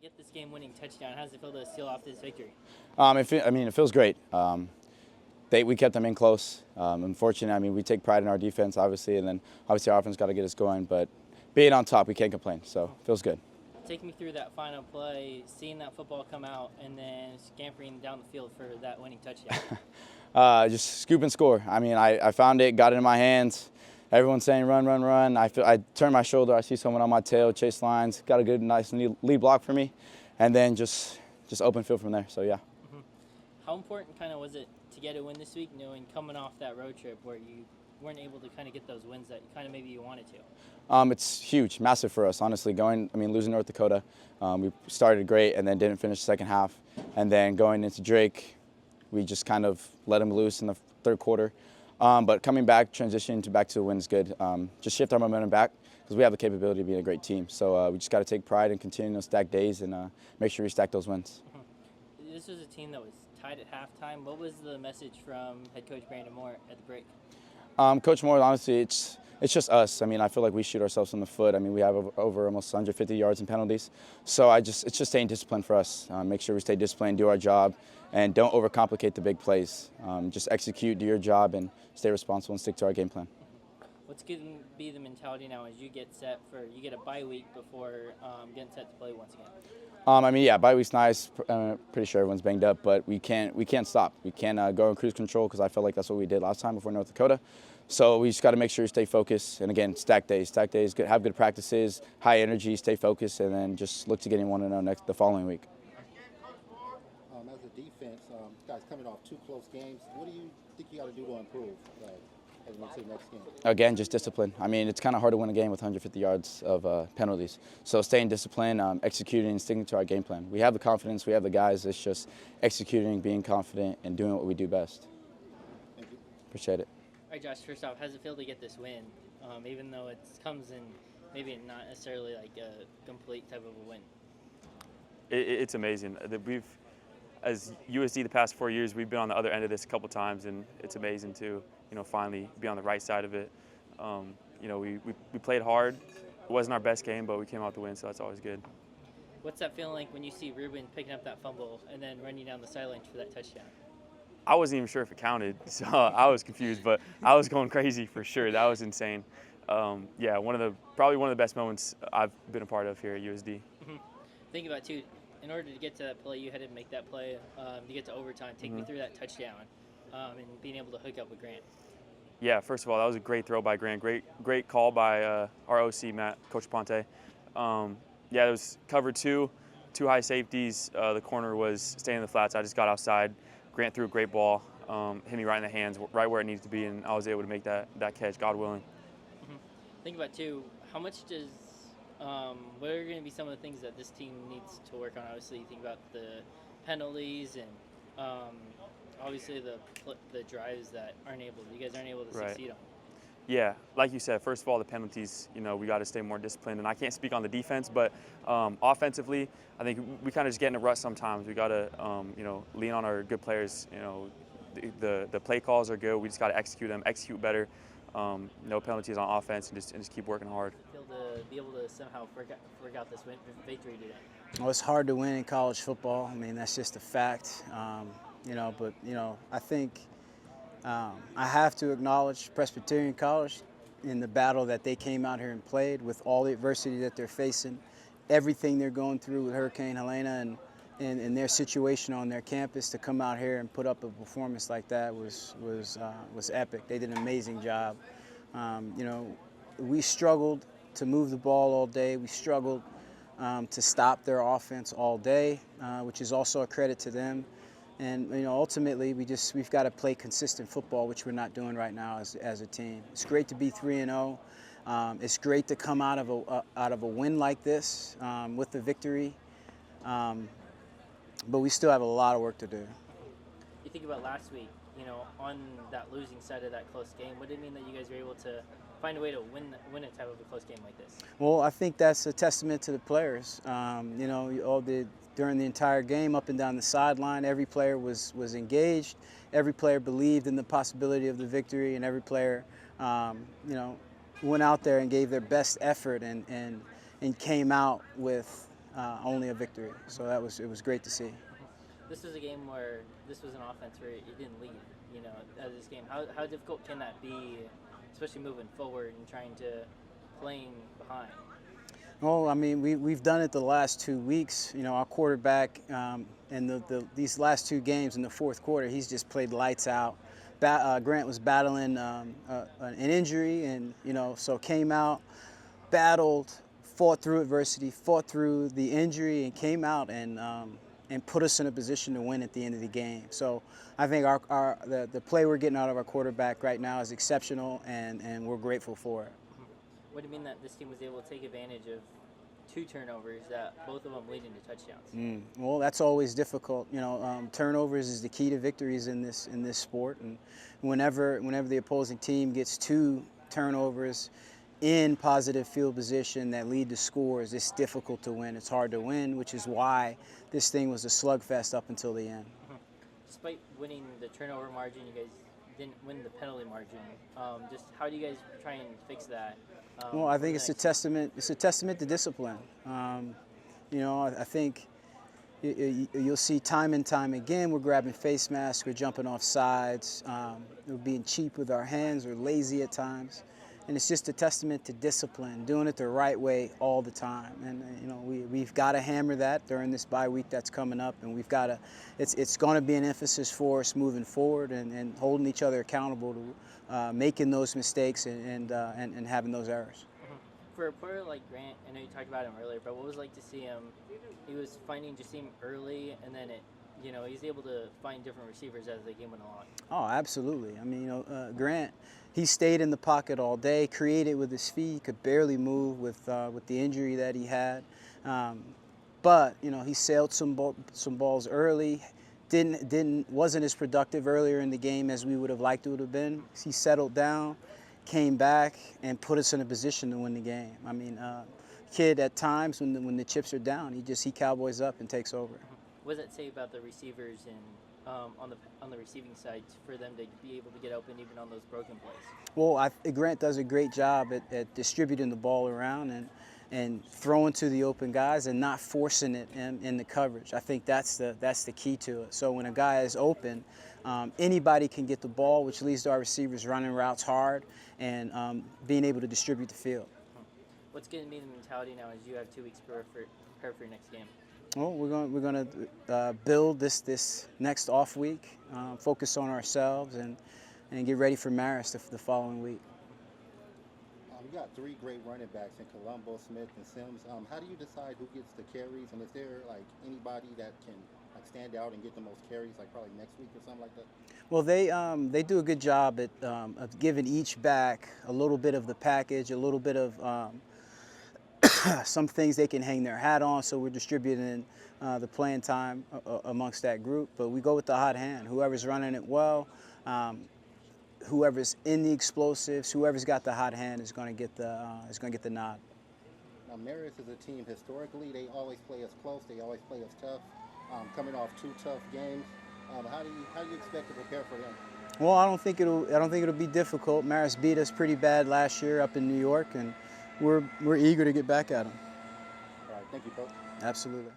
get this game-winning touchdown. How does it feel to seal off this victory? It feels great. We kept them in close. Unfortunately, we take pride in our defense, obviously, and then obviously our offense got to get us going. But being on top, we can't complain. So it feels good. Take me through that final play, seeing that football come out, and then scampering down the field for that winning touchdown. Just scoop and score. I found it, got it in my hands. Everyone's saying run, run, run. I turn my shoulder, I see someone on my tail, chase lines, got a good, nice lead block for me, and then just open field from there. So yeah. Mm-hmm. How important kind of was it to get a win this week, knowing coming off that road trip where you weren't able to kind of get those wins that kind of maybe you wanted to? It's huge, massive for us, honestly. Losing North Dakota, we started great and then didn't finish the second half, and then going into Drake, we just kind of let them loose in the third quarter. But coming back, transitioning back to the win is good. Just shift our momentum back because we have the capability of being a great team. So we just got to take pride and continue to stack days and make sure we stack those wins. Mm-hmm. This was a team that was tied at halftime. What was the message from head coach Brandon Moore at the break? Coach Moore, honestly, it's just us. I feel like we shoot ourselves in the foot. We have over almost 150 yards in penalties. So it's just staying disciplined for us. Make sure we stay disciplined, do our job, and don't overcomplicate the big plays. Just execute, do your job, and stay responsible and stick to our game plan. What's going to be the mentality now as you get set you get a bye week before getting set to play once again? Bye week's nice. Pretty sure everyone's banged up, but we can't stop. We can't go in cruise control because I felt like that's what we did last time before North Dakota. So we just got to make sure we stay focused. And again, stack days, have good practices, high energy, stay focused, and then just look to getting 1-0 the following week. As a defense, guys coming off 2 close games, what do you think you got to do to improve as we into the next game? Again, just discipline. It's kind of hard to win a game with 150 yards of penalties. So staying disciplined, executing, and sticking to our game plan. We have the confidence, we have the guys. It's just executing, being confident, and doing what we do best. Thank you. Appreciate it. All right, Josh, first off, how does it feel to get this win, even though it comes in maybe not necessarily like a complete type of a win? It's amazing. As USD the past 4 years, we've been on the other end of this a couple times, and it's amazing to finally be on the right side of it. We played hard. It wasn't our best game, but we came out to win, so that's always good. What's that feeling like when you see Ruben picking up that fumble and then running down the sidelines for that touchdown? I wasn't even sure if it counted, so I was confused, but I was going crazy for sure. That was insane. Probably one of the best moments I've been a part of here at USD. Mm-hmm. Think about too. In order to get to that play, you had to make that play to get to overtime. Take me through that touchdown and being able to hook up with Grant. Yeah, first of all, that was a great throw by Grant. Great call by our OC, Coach Ponte. It was cover 2 high safeties. The corner was staying in the flats. I just got outside. Grant threw a great ball, hit me right in the hands, right where it needed to be, and I was able to make that catch, God willing. Mm-hmm. Think about too, how much does what are going to be some of the things that this team needs to work on? Obviously, you think about the penalties and obviously the drives that you guys aren't able to succeed on. Yeah, like you said, first of all, the penalties, we got to stay more disciplined. And I can't speak on the defense, but offensively, I think we kind of just get in a rut sometimes. We got to, lean on our good players. The play calls are good. We just got to execute them, execute better. No penalties on offense, and just keep working hard. To be able to somehow work out this victory today. Well, it's hard to win in college football. That's just a fact. I think I have to acknowledge Presbyterian College in the battle that they came out here and played with all the adversity that they're facing, everything they're going through with Hurricane Helena and their situation on their campus. To come out here and put up a performance like that was epic. They did an amazing job. We struggled to move the ball all day. We struggled to stop their offense all day, which is also a credit to them. And ultimately, we've got to play consistent football, which we're not doing right now as a team. It's great to be 3-0. It's great to come out of a win like this with the victory, but we still have a lot of work to do. You think about last week, on that losing side of that close game. What did it mean that you guys were able to find a way to win a type of a close game like this? Well, I think that's a testament to the players. During the entire game, up and down the sideline, every player was engaged. Every player believed in the possibility of the victory, and every player, went out there and gave their best effort and came out with only a victory. So it was great to see. This was a game where this was an offense where it didn't lead, out of this game. How difficult can that be, especially moving forward and trying to playing behind? Well, I mean, we've done it the last 2 weeks. Our quarterback in these last 2 games in the fourth quarter, he's just played lights out. Grant was battling an injury, and so came out, battled, fought through adversity, fought through the injury, and came out and put us in a position to win at the end of the game. So I think the play we're getting out of our quarterback right now is exceptional, and we're grateful for it. What do you mean that this team was able to take advantage of 2 turnovers that both of them lead into touchdowns? Well, that's always difficult. Turnovers is the key to victories in this sport, and whenever the opposing team gets 2 turnovers in positive field position that lead to scores, it's difficult to win. It's hard to win, which is why this thing was a slugfest up until the end. Despite winning the turnover margin, you guys didn't win the penalty margin. Just how do you guys try and fix that? Well, I think it's a testament. It's a testament to discipline. I think you'll see time and time again we're grabbing face masks, we're jumping off sides, we're being cheap with our hands, we're lazy at times, and it's just a testament to discipline, doing it the right way all the time. And we've got to hammer that during this bye week that's coming up, and we've got to. It's going to be an emphasis for us moving forward, and holding each other accountable to making those mistakes and having those errors. For a player like Grant, I know you talked about him earlier, but what was it like to see him? He was finding Jasim early, and then he's able to find different receivers as the game went along. Oh, absolutely. I mean, Grant, he stayed in the pocket all day, created with his feet, he could barely move with the injury that he had. But he sailed some balls early. Wasn't as productive earlier in the game as we would have liked it would have been. He settled down, came back, and put us in a position to win the game. I mean, kid at times when the chips are down, he cowboys up and takes over. What does that say about the receivers and on the receiving side for them to be able to get open even on those broken plays? Well, Grant does a great job at distributing the ball around and throwing to the open guys and not forcing it in the coverage. I think that's the key to it. So when a guy is open, anybody can get the ball, which leads to our receivers running routes hard and being able to distribute the field. What's going to be the mentality now as you have 2 weeks to prepare for your next game? Well, we're going to build this next off week, focus on ourselves, and get ready for Marist the following week. You got 3 great running backs in Colombo, Smith, and Sims. How do you decide who gets the carries, and is there anybody that can stand out and get the most carries, probably next week or something like that? Well, they do a good job of giving each back a little bit of the package, a little bit of some things they can hang their hat on. So we're distributing the playing time amongst that group. But we go with the hot hand. Whoever's running it well, whoever's in the explosives, whoever's got the hot hand is going to get the nod. Now, Marist is a team historically. They always play us close. They always play us tough. Coming off 2 tough games, how do you expect to prepare for them? Well, I don't think it'll be difficult. Marist beat us pretty bad last year up in New York, and we're eager to get back at them. All right, thank you, Coach. Absolutely.